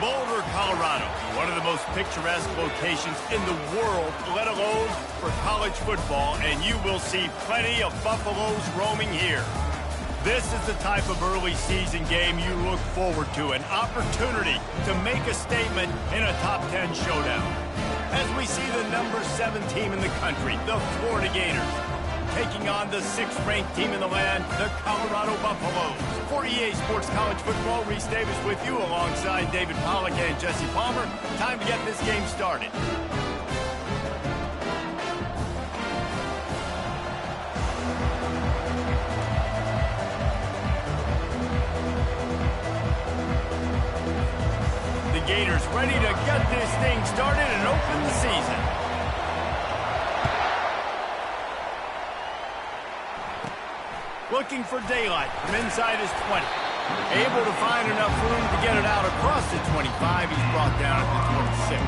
Boulder, Colorado, one of the most picturesque locations in the world, let alone for college football, and you will see plenty of Buffaloes roaming here. This is the type of early season game you look forward to, an opportunity to make a statement in a top 10 showdown. As we see the number 7 team in the country, the Florida Gators, taking on the 6th-ranked team in the land, the Colorado Buffaloes. For EA Sports College Football, Reese Davis with you alongside David Pollack and Jesse Palmer. Time to get this game started. The Gators ready to get this thing started and open the season. Looking for daylight from inside his 20. Able to find enough room to get it out across the 25. He's brought down at the 26.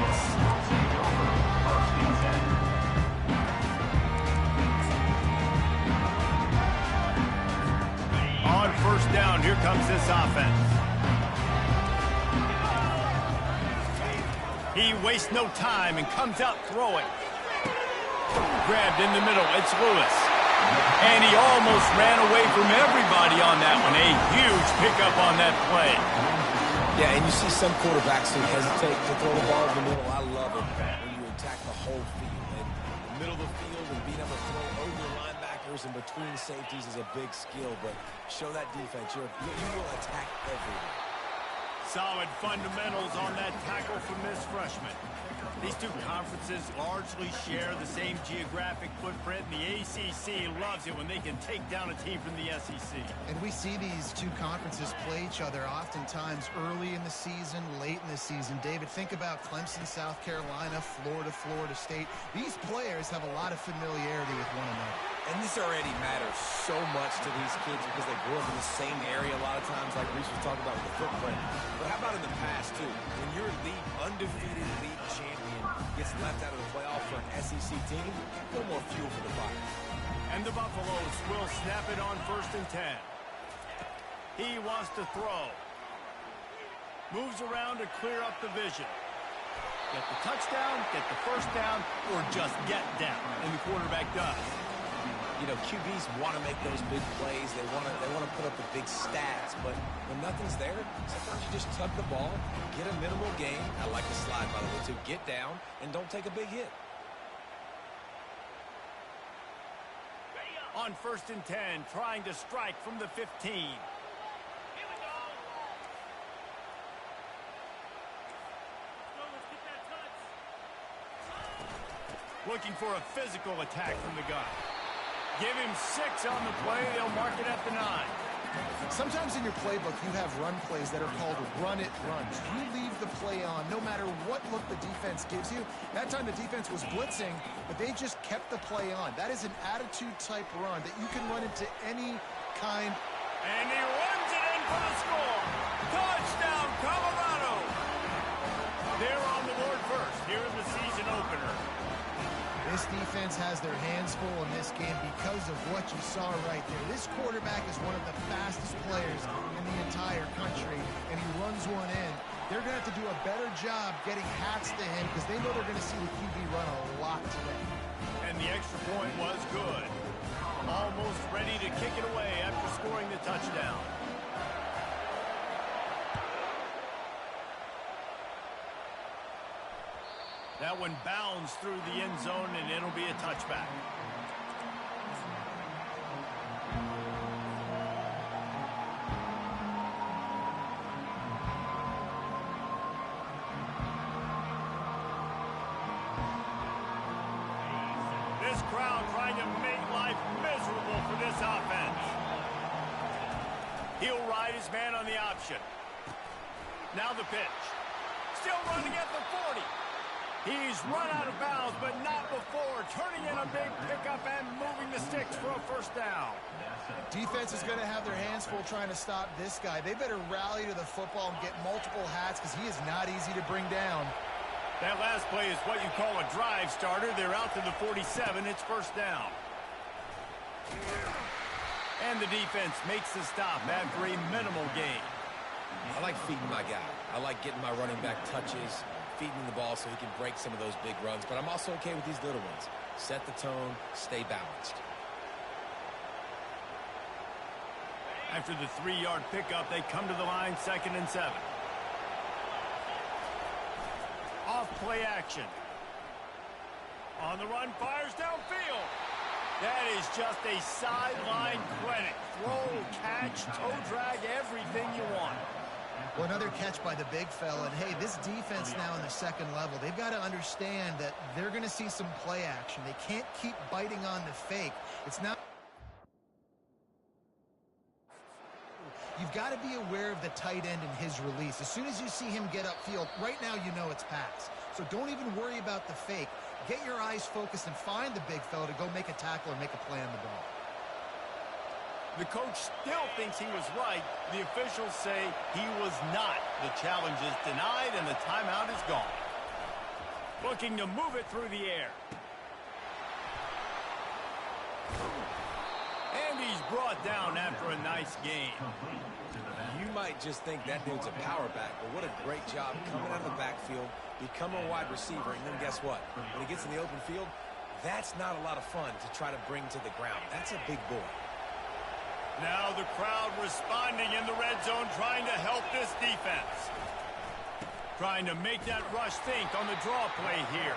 On first down, here comes this offense. He wastes no time and comes out throwing. Grabbed in the middle, it's Lewis. And he almost ran away from everybody on that one. A huge pickup on that play. Yeah, and you see some quarterbacks who hesitate to throw the ball in the middle. I love it when you attack the whole field. And the middle of the field and being able to throw over linebackers and between safeties is a big skill. But show that defense. You will attack everyone. Solid fundamentals on that tackle from this freshman. These two conferences largely share the same geographic footprint. The ACC loves it when they can take down a team from the SEC. And we see these two conferences play each other oftentimes early in the season, late in the season. David, think about Clemson, South Carolina, Florida, Florida State. These players have a lot of familiarity with one another. And this already matters so much to these kids because they grew up in the same area a lot of times, like Reese was talking about with the footprint. But how about in the past, too? When your undefeated league champion gets left out of the playoff for an SEC team, a little more fuel for the fire. And the Buffaloes will snap it on 1st and 10. He wants to throw. Moves around to clear up the vision. Get the touchdown, get the first down, or just get down. And the quarterback does. You know, QBs want to make those big plays. They want to put up the big stats. But when nothing's there, sometimes you just tuck the ball, get a minimal gain. I like the slide, by the way, too. Get down and don't take a big hit. On 1st and 10, trying to strike from the 15. Looking for a physical attack from the guy. Give him 6 on the play. They'll mark it at the 9. Sometimes in your playbook, you have run plays that are called run-it runs. You leave the play on no matter what look the defense gives you. That time the defense was blitzing, but they just kept the play on. That is an attitude-type run that you can run into any kind. And he runs it in for the score. Touchdown, Colorado. They're on the board first here in the season opener. This defense has their hands full in this game because of what you saw right there. This quarterback is one of the fastest players in the entire country, and he runs one in. They're going to have to do a better job getting hats to him because they know they're going to see the QB run a lot today. And the extra point was good. Almost ready to kick it away after scoring the touchdown. That one bounds through the end zone, and it'll be a touchback. This crowd trying to make life miserable for this offense. He'll ride his man on the option. Now the pitch. Still running at the 40. He's run out of bounds, but not before. Turning in a big pickup and moving the sticks for a first down. Defense is going to have their hands full trying to stop this guy. They better rally to the football and get multiple hats because he is not easy to bring down. That last play is what you call a drive starter. They're out to the 47. It's first down. And the defense makes the stop after a minimal gain. I like feeding my guy. I like getting my running back touches, feeding the ball so he can break some of those big runs. But I'm also okay with these little ones. Set the tone, stay balanced. After the 3-yard pickup, they come to the line, 2nd and 7. Off play action. On the run, fires downfield. That is just a sideline clinic. Throw, catch, toe drag, everything you want. Well, another catch by the big fella. And, hey, this defense now in the second level, they've got to understand that they're going to see some play action. They can't keep biting on the fake. It's not... You've got to be aware of the tight end and his release. As soon as you see him get upfield, right now you know it's pass. So don't even worry about the fake. Get your eyes focused and find the big fella to go make a tackle or make a play on the ball. The coach still thinks he was right. The officials say he was not. The challenge is denied and the timeout is gone. Looking to move it through the air. And he's brought down after a nice game. You might just think that dude's a power back, but what a great job coming out of the backfield, becoming a wide receiver, and then guess what? When he gets in the open field, that's not a lot of fun to try to bring to the ground. That's a big boy. Now the crowd responding in the red zone, trying to help this defense. Trying to make that rush think on the draw play here.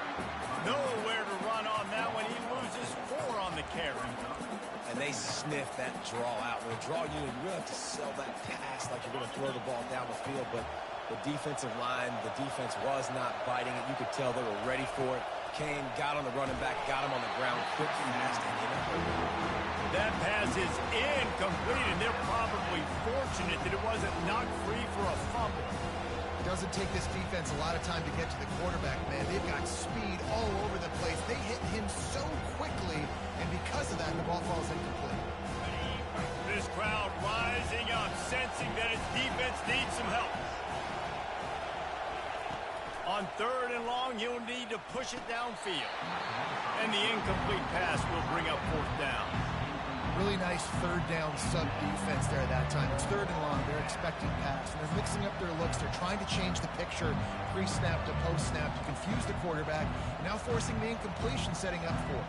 Nowhere to run on that one. He loses 4 on the carry. And they sniff that draw out. With a draw unit, you really have to sell that pass like you're going to throw the ball down the field. But the defensive line, the defense was not biting it. You could tell they were ready for it. Came, got on the running back, got him on the ground, quick, fast, and in. That pass is incomplete, and they're probably fortunate that it wasn't knocked free for a fumble. It doesn't take this defense a lot of time to get to the quarterback, man. They've got speed all over the place. They hit him so quickly, and because of that, the ball falls incomplete. This crowd rising up, sensing that its defense needs some help. On 3rd and long, he'll need to push it downfield. And the incomplete pass will bring up 4th down. Really nice 3rd down sub-defense there that time. It's 3rd and long. They're expecting pass, and they're mixing up their looks. They're trying to change the picture pre-snap to post-snap to confuse the quarterback, now forcing the incompletion, setting up 4th.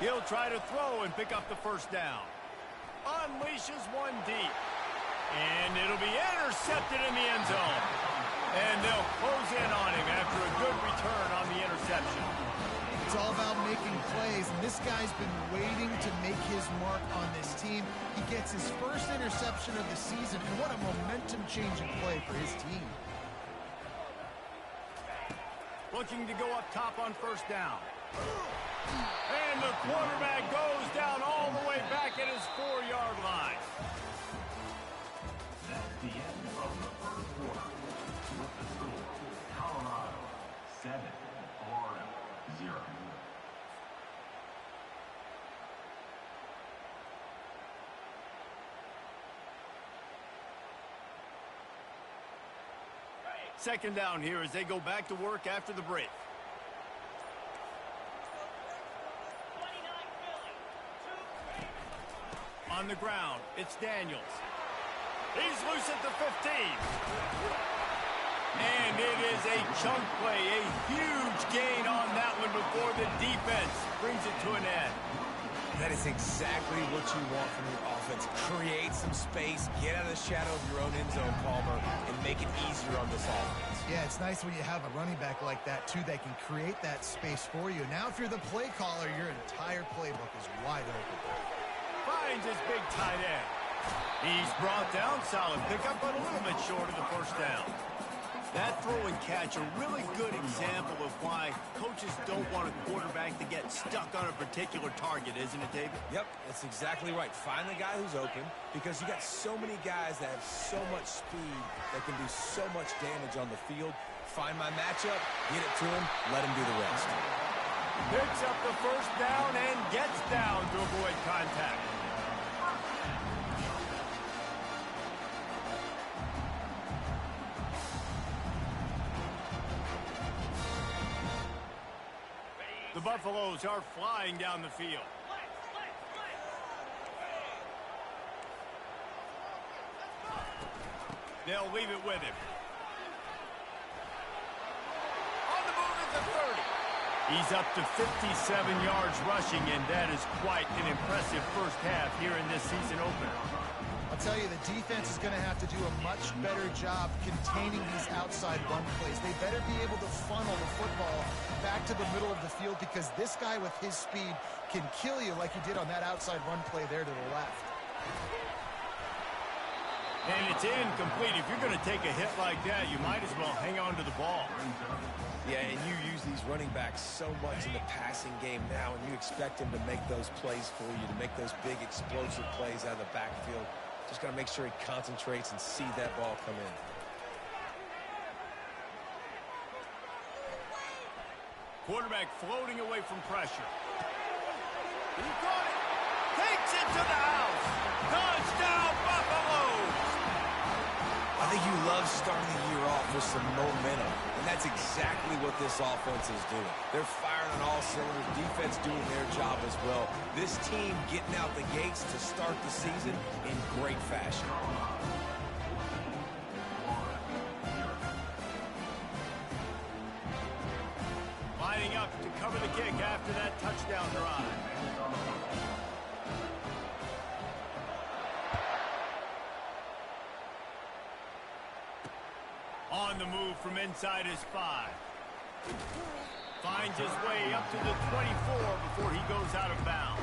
He'll try to throw and pick up the 1st down. Unleashes one deep. And it'll be intercepted in the end zone. And they'll close in on him after a good return on the interception. It's all about making plays, and this guy's been waiting to make his mark on this team. He gets his first interception of the season, and what a momentum-changing play for his team. Looking to go up top on 1st down. And the quarterback goes down all the way back at his 4-yard line. That's the end of the 1st quarter. With the score, Colorado 7, Florida 0. Second down here as they go back to work after the break. On the ground, it's Daniels. He's loose at the 15. And it is a chunk play, a huge gain on that one before the defense brings it to an end. That is exactly what you want from your offense. Create some space, get out of the shadow of your own end zone, Palmer, and make it easier on this offense. Yeah, it's nice when you have a running back like that, too, that can create that space for you. Now, if you're the play caller, your entire playbook is wide open. Finds his big tight end. He's brought down, solid pickup, but a little bit short of the 1st down. That throw and catch, a really good example of why coaches don't want a quarterback to get stuck on a particular target, isn't it, David? Yep, that's exactly right. Find the guy who's open, because you got so many guys that have so much speed that can do so much damage on the field. Find my matchup, get it to him, let him do the rest. Picks up the first down and gets down to avoid contact. The Buffaloes are flying down the field. They'll leave it with him. On the move at the 30. He's up to 57 yards rushing, and that is quite an impressive first half here in this season opener. I'll tell you, the defense is going to have to do a much better job containing these outside run plays. They better be able to funnel the football back to the middle of the field, because this guy with his speed can kill you like he did on that outside run play there to the left. And it's incomplete. If you're going to take a hit like that, you might as well hang on to the ball. Yeah, and you use these running backs so much in the passing game now, and you expect them to make those plays for you, to make those big explosive plays out of the backfield. Just got to make sure he concentrates and see that ball come in. Quarterback floating away from pressure. He got it. Takes it to the house. Touchdown, Buffaloes! I think you love starting the year off with some momentum, and that's exactly what this offense is doing. They're firing on all cylinders, defense doing their job as well. This team getting out the gates to start the season in great fashion. Lining up to cover the kick after that touchdown drive. On the move from inside his 5. Finds his way up to the 24 before he goes out of bounds.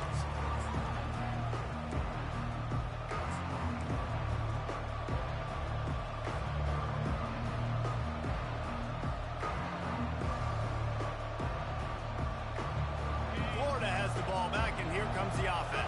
Florida has the ball back, and here comes the offense.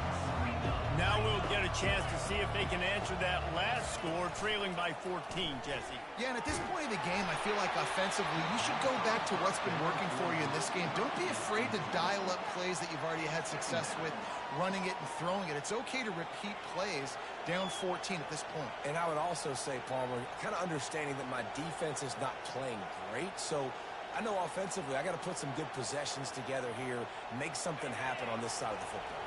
Now we'll get a chance to see if they can answer that last score, trailing by 14, Jesse. Yeah, and at this point in the game, I feel like offensively, you should go back to what's been working for you in this game. Don't be afraid to dial up plays that you've already had success with, running it and throwing it. It's okay to repeat plays down 14 at this point. And I would also say, Palmer, kind of understanding that my defense is not playing great, so I know offensively I got to put some good possessions together here, make something happen on this side of the football.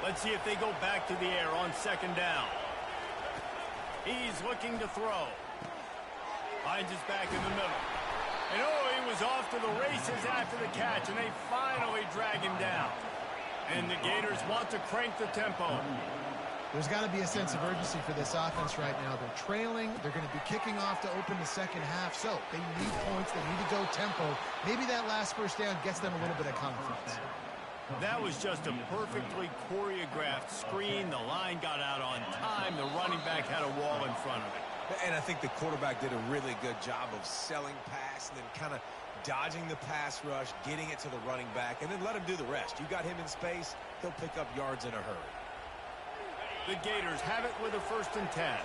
Let's see if they go back to the air on second down. He's looking to throw. Finds his back in the middle. And he was off to the races after the catch, and they finally drag him down. And the Gators want to crank the tempo. There's got to be a sense of urgency for this offense right now. They're trailing. They're going to be kicking off to open the second half. So they need points. They need to go tempo. Maybe that last first down gets them a little bit of confidence. That was just a perfectly choreographed screen. The line got out on time. The running back had a wall in front of it. And I think the quarterback did a really good job of selling pass and then kind of dodging the pass rush, getting it to the running back, and then let him do the rest. You got him in space, he'll pick up yards in a hurry. The Gators have it with a 1st and 10.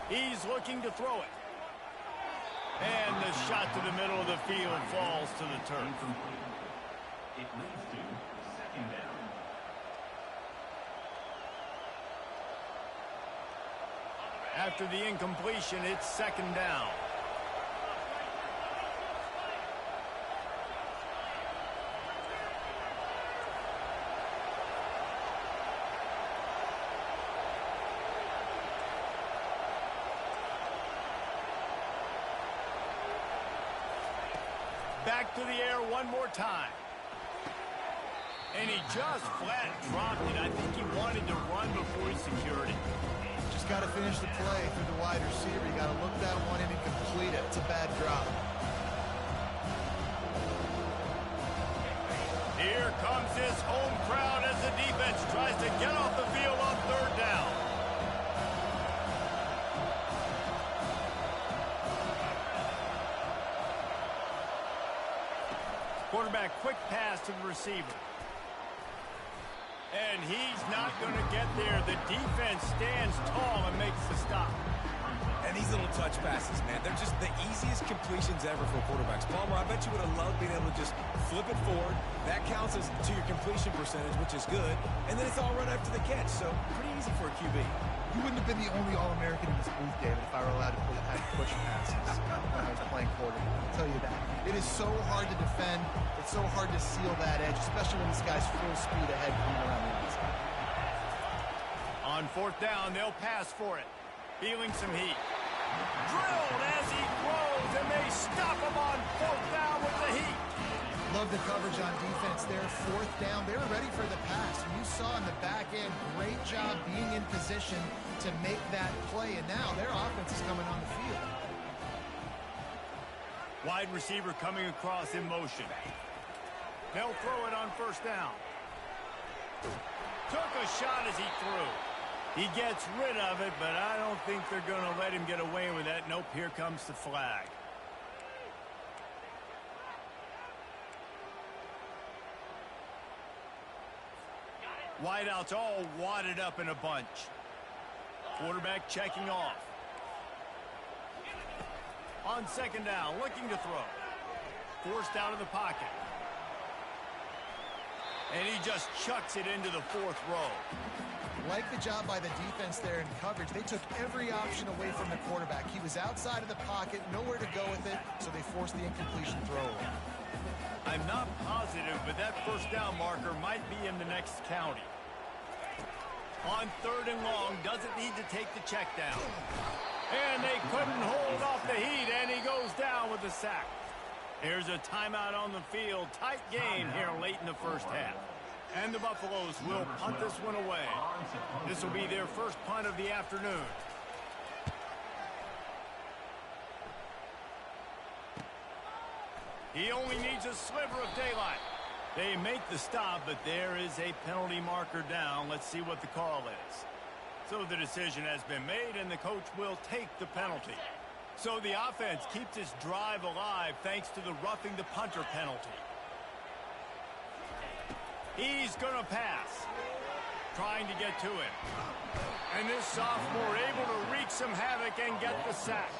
He's looking to throw it. And the shot to the middle of the field falls to the turf. It leads to second down. After the incompletion, it's second down. Back to the air one more time. And he just flat dropped it. I think he wanted to run before he secured it. Just got to finish the play through the wide receiver. You got to look that one in and complete it. It's a bad drop. Here comes his home crowd as the defense tries to get off the field on 3rd down. Quarterback quick pass to the receiver. And he's not going to get there. The defense stands tall and makes the stop. And these little touch passes, man, they're just the easiest completions ever for quarterbacks. Palmer, I bet you would have loved being able to just flip it forward. That counts as to your completion percentage, which is good. And then it's all run after the catch, so pretty easy for a QB. You wouldn't have been the only All-American in this booth, David, if I were allowed to push passes when I was playing quarterback. I'll tell you that. It is so hard to defend. It's so hard to seal that edge, especially when this guy's full speed ahead coming around the outside. On fourth down, they'll pass for it. Feeling some heat. Drilled as he throws, and they stop him on fourth down with the heat. Love the coverage on defense there. Fourth down, they were ready for the pass. You saw in the back end, great job being in position to make that play, and now their offense is coming on the field. Wide receiver coming across in motion. They'll throw it on first down. Took a shot as he threw. He gets rid of it, but I don't think they're going to let him get away with that. Nope, here comes the flag. Wideouts all wadded up in a bunch. Quarterback checking off. On second down, looking to throw. Forced out of the pocket. And he just chucks it into the fourth row. Like the job by the defense there in coverage. They took every option away from the quarterback. He was outside of the pocket, nowhere to go with it, so they forced the incompletion throw away. I'm not positive, but that first down marker might be in the next county. On third and long, doesn't need to take the check down. And they couldn't hold off the heat, and he goes down with a sack. Here's a timeout on the field. Tight game here late in the first half. And the Buffaloes will punt this one away. This will be their first punt of the afternoon. He only needs a sliver of daylight. They make the stop, but there is a penalty marker down. Let's see what the call is. So the decision has been made, and the coach will take the penalty. So the offense keeps its drive alive thanks to the roughing the punter penalty. He's going to pass. Trying to get to him. And this sophomore able to wreak some havoc and get the sack.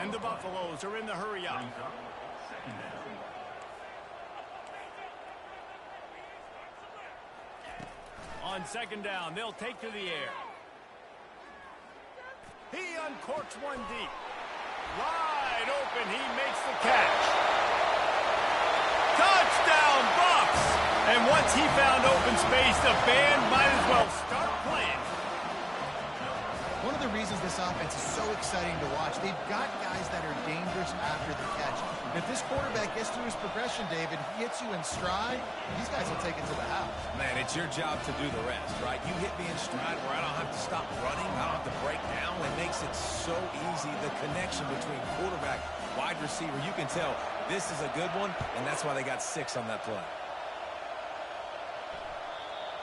And the Buffaloes are in the hurry-up. On second down, they'll take to the air. He uncorks one deep. Wide open, he makes the catch. Touchdown, Buffs! And once he found open space, the band might as well start playing. One of the reasons this offense is so exciting to watch, they've got guys that are dangerous after the catch. And if this quarterback gets through his progression, David, he hits you in stride, these guys will take it to the house. Man, it's your job to do the rest, right? You hit me in stride where I don't have to stop running, I don't have to break down. It makes it so easy, the connection between quarterback, wide receiver. You can tell this is a good one, and that's why they got 6 on that play.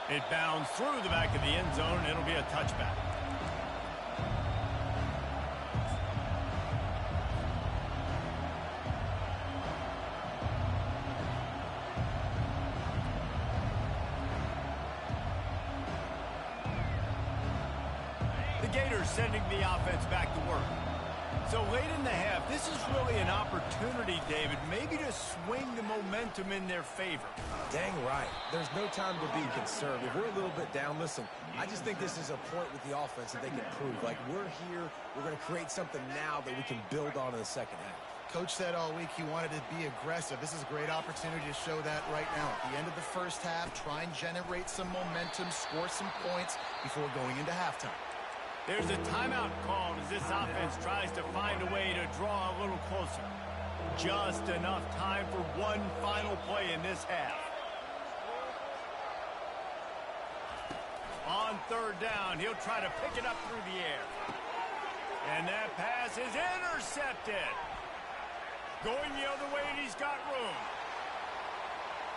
It bounds through the back of the end zone, and it'll be a touchback. The Gators sending the offense back to work. So late in the half, this is really an opportunity, David, maybe to swing the momentum in their favor. Dang right. There's no time to be conservative. We're a little bit down. Listen, I just think this is a point with the offense that they can prove. Like, we're here, we're going to create something now that we can build on in the second half. Coach said all week he wanted to be aggressive. This is a great opportunity to show that right now. At the end of the first half, try and generate some momentum, score some points before going into halftime. There's a timeout called as this offense tries to find a way to draw a little closer. Just enough time for one final play in this half. On third down, he'll try to pick it up through the air. And that pass is intercepted. Going the other way, and he's got room.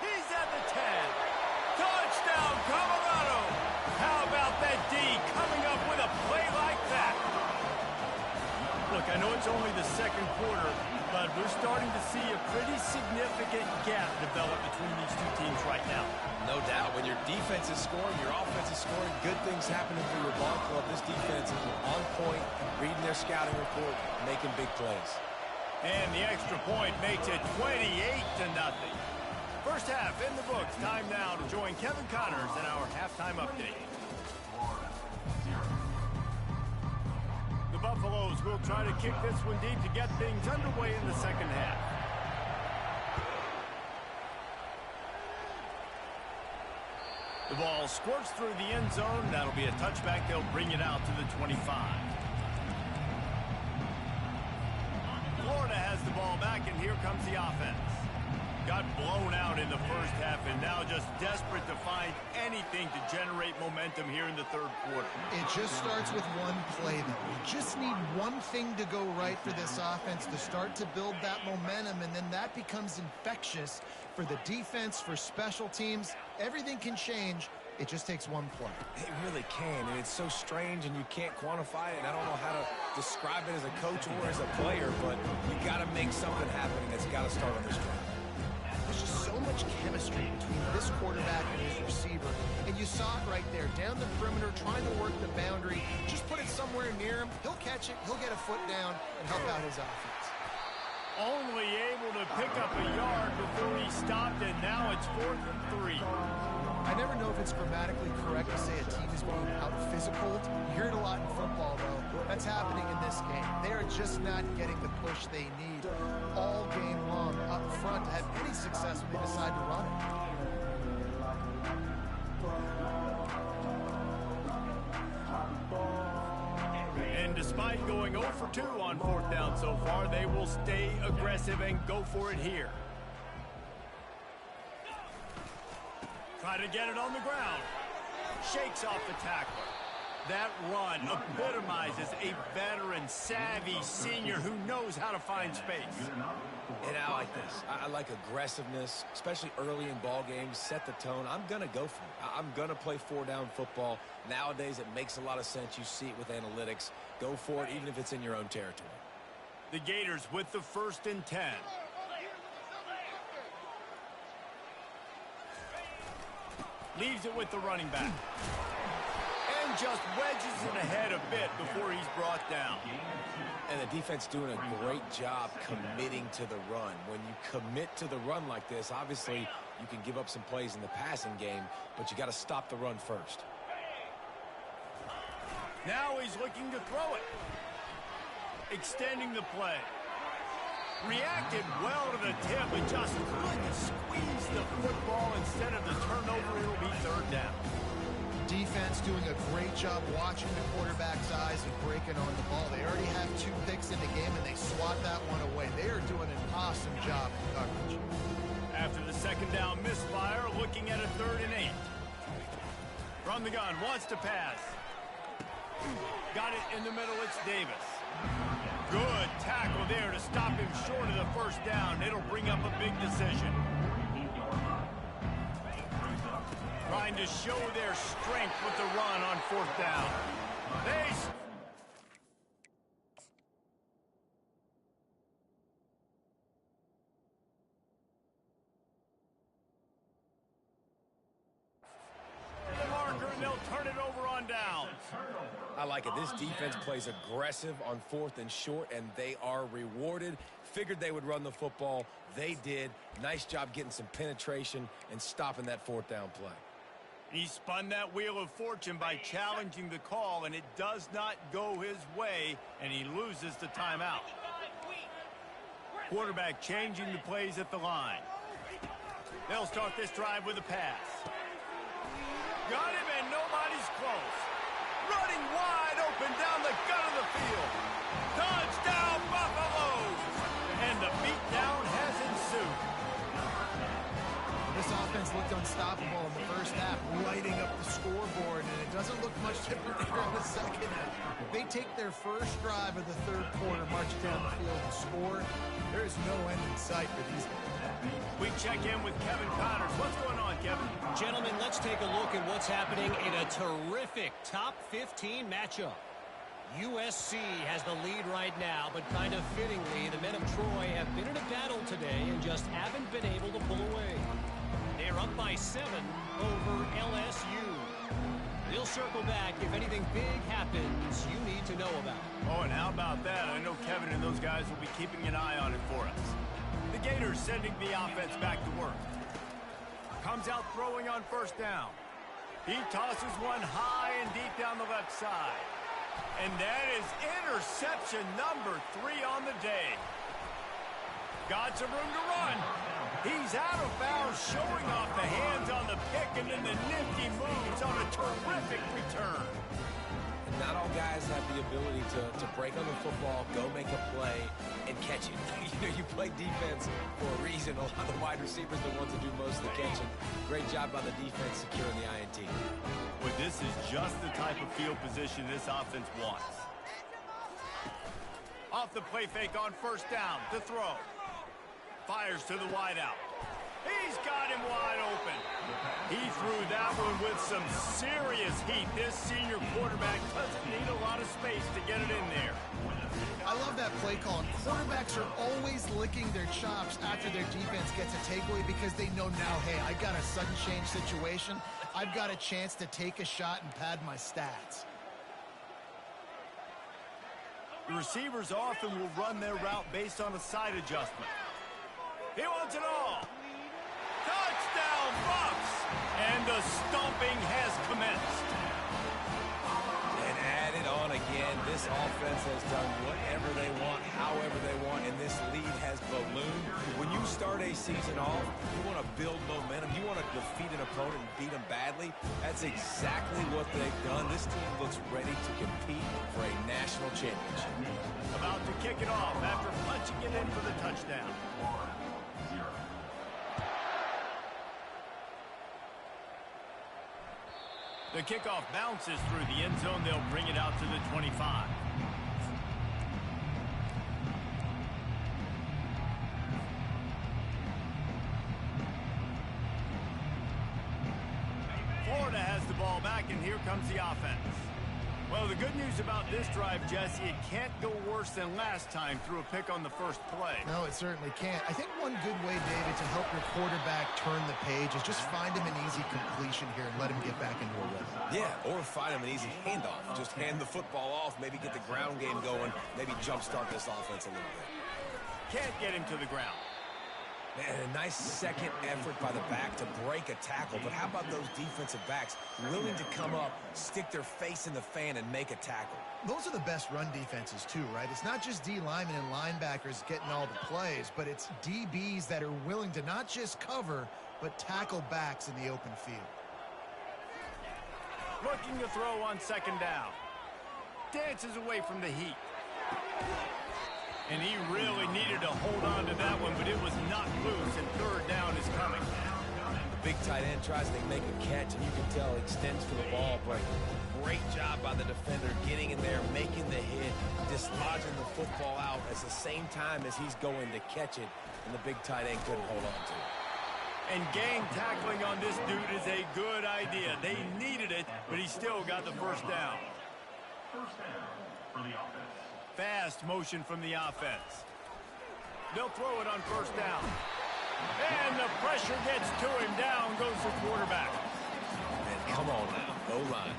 He's at the 10. Touchdown, Colorado! How about that D coming up with a play like that? Look, I know it's only the second quarter, but we're starting to see a pretty significant gap develop. right now. No doubt. When your defense is scoring, your offense is scoring, good things happening for your ball club. This defense is on point, reading their scouting report, making big plays. And the extra point makes it 28-0. First half in the books. Time now to join Kevin Connors in our halftime update. The Buffaloes will try to kick this one deep to get things underway in the second half. The ball squirts through the end zone. That'll be a touchback. They'll bring it out to the 25. Florida has the ball back, and here comes the offense. Got blown out in the first half and now just desperate to find anything to generate momentum here in the third quarter. It just starts with one play, though. You just need one thing to go right for this offense to start to build that momentum, and then that becomes infectious for the defense, for special teams. Everything can change. It just takes one play. It really can, and it's so strange, and you can't quantify it, and I don't know how to describe it as a coach or as a player, but you got to make something happen, and it's got to start on this drive. There's just so much chemistry between this quarterback and his receiver. And you saw it right there, down the perimeter, trying to work the boundary. Just put it somewhere near him. He'll catch it. He'll get a foot down and help out his offense. Only able to pick up a yard before he stopped, and now it's 4th and 3. I never know if it's grammatically correct to say a team is being out-physical. You hear it a lot in football, though. That's happening in this game. They are just not getting the push they need all game long up front to have any success when they decide to run it. And despite going 0 for 2 on 4th down so far, they will stay aggressive and go for it here. Try to get it on the ground. Shakes off the tackler. That run epitomizes a veteran, savvy senior who knows how to find space. And I like this. I like aggressiveness, especially early in ball games. Set the tone. I'm going to go for it. I'm going to play 4-down football. Nowadays, it makes a lot of sense. You see it with analytics. Go for it, even if it's in your own territory. The Gators with the 1st and 10. Leaves it with the running back. And just wedges it ahead a bit before he's brought down. And the defense doing a great job committing to the run. When you commit to the run like this, obviously you can give up some plays in the passing game, but you got to stop the run first. Now he's looking to throw it. Extending the play. Reacted well to the tip and just couldn't squeeze the football. Instead of the turnover, it'll be 3rd down. Defense doing a great job watching the quarterback's eyes and breaking on the ball. They already have 2 picks in the game, and they swat that one away. They are doing an awesome job in coverage. After the 2nd down misfire, looking at a 3rd and 8. From the gun, wants to pass. Got it in the middle, it's Davis. Good tackle there to stop him short of the 1st down. It'll bring up a big decision. Trying to show their strength with the run on 4th down. The marker, and they'll turn it over on downs. I like it. This defense plays aggressive on 4th and short, and they are rewarded. Figured they would run the football. They did. Nice job getting some penetration and stopping that 4th down play. He spun that wheel of fortune by challenging the call, and it does not go his way, and he loses the timeout. Quarterback changing the plays at the line. They'll start this drive with a pass. Got him, and nobody's close. Running wide open down the gut of the field. Touchdown, Buffaloes! And the beatdown has ensued. This offense looked unstoppable in the first half, lighting up the scoreboard, and it doesn't look much different here in the second half. They take their first drive of the 3rd quarter, march down the field to score. There is no end in sight for these guys. We check in with Kevin Connors. What's going on, Kevin? Gentlemen, let's take a look at what's happening in a terrific top 15 matchup. USC has the lead right now, but kind of fittingly, the men of Troy have been in a battle today and just haven't been able to pull away. They're up by 7 over LSU. They'll circle back if anything big happens you need to know about. Oh, and how about that? I know Kevin and those guys will be keeping an eye on it for us. The Gators sending the offense back to work. Comes out throwing on first down. He tosses one high and deep down the left side. And that is interception number 3 on the day. Got some room to run. He's out of bounds, showing off the hands on the pick, and then the nifty moves on a terrific return. Not all guys have the ability to break on the football, go make a play, and catch it. You play defense for a reason. A lot of the wide receivers are the ones that do most of the catching. Great job by the defense securing the INT. But this is just the type of field position this offense wants. Off the play fake on first down to throw. Fires to the wideout. He's got him wide open. He threw that one with some serious heat. This senior quarterback doesn't need a lot of space to get it in there. I love that play call. Quarterbacks are always licking their chops after their defense gets a takeaway because they know now, hey, I got a sudden change situation. I've got a chance to take a shot and pad my stats. The receivers often will run their route based on a side adjustment. He wants it all. Touchdown, Bucks! And the stomping has commenced. And added on again, this offense has done whatever they want, however they want, and this lead has ballooned. When you start a season off, you want to build momentum. You want to defeat an opponent and beat them badly. That's exactly what they've done. This team looks ready to compete for a national championship. About to kick it off after punching it in for the touchdown. The kickoff bounces through the end zone. They'll bring it out to the 25. Florida has the ball back, and here comes the offense. Well, the good news about this drive, Jesse, it can't go worse than last time through a pick on the first play. No, it certainly can't. I think one good way, David, to help your quarterback turn the page is just find him an easy completion here and let him get back into a rhythm. Yeah, or find him an easy handoff. Just hand the football off, maybe get the ground game going, maybe jumpstart this offense a little bit. Can't get him to the ground. Man, a nice second effort by the back to break a tackle. But how about those defensive backs willing to come up, stick their face in the fan, and make a tackle? Those are the best run defenses, too, right? It's not just D linemen and linebackers getting all the plays, but it's DBs that are willing to not just cover, but tackle backs in the open field. Looking to throw on second down. Dances away from the heat. And he really needed to hold on to that one, but it was knocked loose, and third down is coming. The big tight end tries to make a catch, and you can tell he extends for the ball, but great job by the defender getting in there, making the hit, dislodging the football out at the same time as he's going to catch it, and the big tight end couldn't hold on to it. And gang tackling on this dude is a good idea. They needed it, but he still got the first down. First down for the offense. Fast motion from the offense. They'll throw it on first down. And the pressure gets to him. Down goes the quarterback. And come on now, O-line.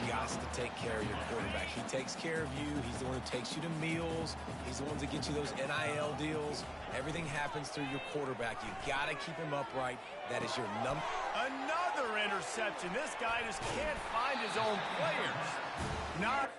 You got to take care of your quarterback. He takes care of you. He's the one who takes you to meals. He's the one that gets you those NIL deals. Everything happens through your quarterback. You got to keep him upright. That is your number. Another interception. This guy just can't find his own players. Not